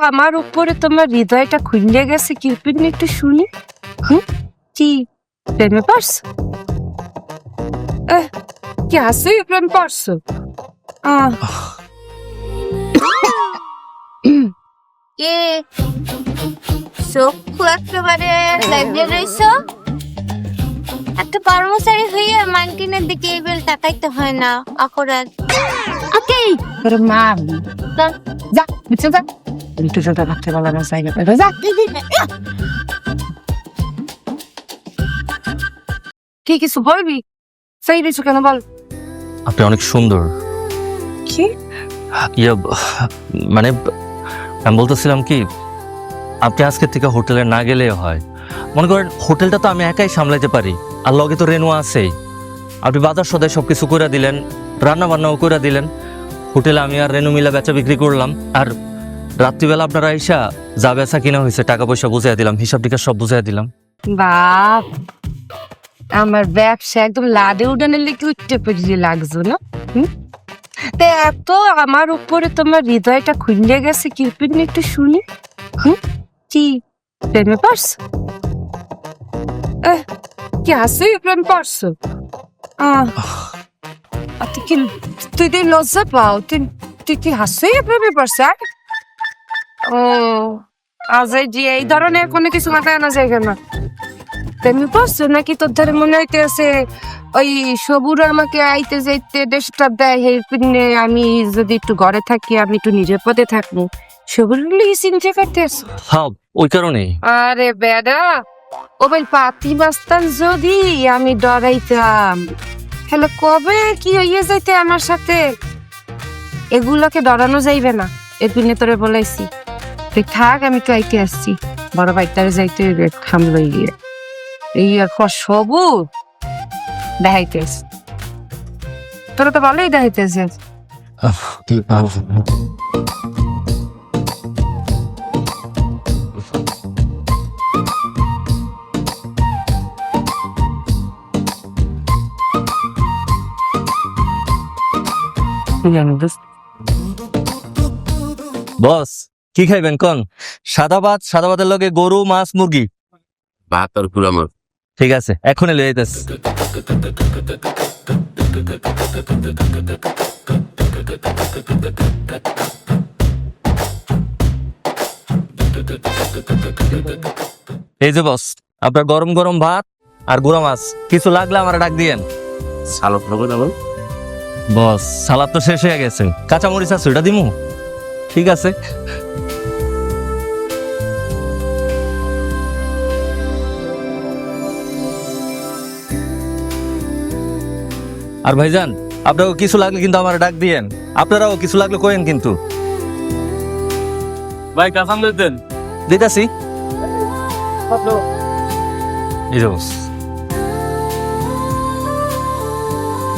আমার উপরে তোমার হৃদয়টা খুলে গেছে কি পিন একটু শুনি। কি প্রেমে পারছো? কি হাসি প্রেম পারছো? কে চক্ষু একেবারে লাগিয়ে রইছ? একটা কর্মচারী হইয়া মানকিনের দিকে এবার তাকাইতে হয় না অপরাধ। ওকে তোর মা যা বুঝছো যা একটু ছোট রাখতে বলা না জায়গা পেলো যা। কি কিছু বলবি? সেই কিছু কেন বল। আপনি অনেক সুন্দর। কি মানে আমি বলতেছিলাম কি, আপনি আজকের থেকে হোটেলে না গেলেও হয়। মনে করেন হোটেলটা তো আমি একাই সামলাইতে পারি, আর লগে তো রেনু আছেই। আপনি বাজার সদাই সব কিছু করে দিলেন, রান্না বান্নাও করে দিলেন। হোটেলে আমি আর রেনু মিলা বেচা বিক্রি করলাম, আর রাত্রিবেলা আপনারা আইসা যা বেচা কিনা হয়েছে টাকা পয়সা বুঝাই দিলাম, হিসাব টিকাস সব বুঝাই দিলাম। বাপ, আমার ব্যবসা একদম লাদে উড়ানের লেগে উঠতে পেরিয়ে লাগছো না? তে এত আমার উপরে তোমার হৃদয়টা খুলে গেছে কি পিন একটু শুনি। কি প্রেমে পারছো? কি হাসি প্রেম পারছো? তুই তুই লজ্জা পাও? তুই কি হাসি প্রেমে পারছ? ও আজ এই ধরনের কোনো কিছু মাথায় আনা যায় কেন? প্রেমে পারছো নাকি তোর ধারে মনে হইতেছে ওই সবুর আমাকে আইতে যাইতে ডিস্টার্ব দেয়, হে পিনে আমি যদি একটু ঘরে থাকি আমি একটু নিজের পথে থাকবো, সবুর চিন্তা করতেছ? হ্যাঁ, ওই কারণেই। আরে বেডা, ও ভাই পাতি বাস্তান যদি আমি ডরাইতাম হ্যালো কবে কি হইয়া যাইতে আমার সাথে। এগুলোকে ডরানো যাইবে না, এর পিনে তোরে বলাইছি। তুই থাক, আমি তো আইতে আসছি, বড় ভাইটারে যাইতে থামলই গিয়ে এই এখন সবু দেখাইতেছ। তোরা তো ভালোই দেখাইতেছে। বস কি খাইবেন কোন? সাদা ভাত, সাদা ভাতের লগে গরু, মাছ, মুরগি। ভাত আর পুরা মাছ। ঠিক আছে, এখনই লয়ে যাইতেছ। এই যে বস, আপনার গরম গরম ভাত আর গুঁড়া মাছ। কিছু লাগলে আমার ডাক দিয়েন। সালাদ হবে না বল? বস সালাদ তো শেষ হয়ে গেছে, কাঁচা মরিচ আছে, ওটা দিমু? ঠিক আছে। আর ভাইজান, আপনারও কিছু লাগলে কিন্তু আমার ডাক দিয়েন। আপনারাও কিছু লাগলে কইেন কিন্তু। ভাই কাঁচামরিচ দেন। দিতাছি। এই যে বস।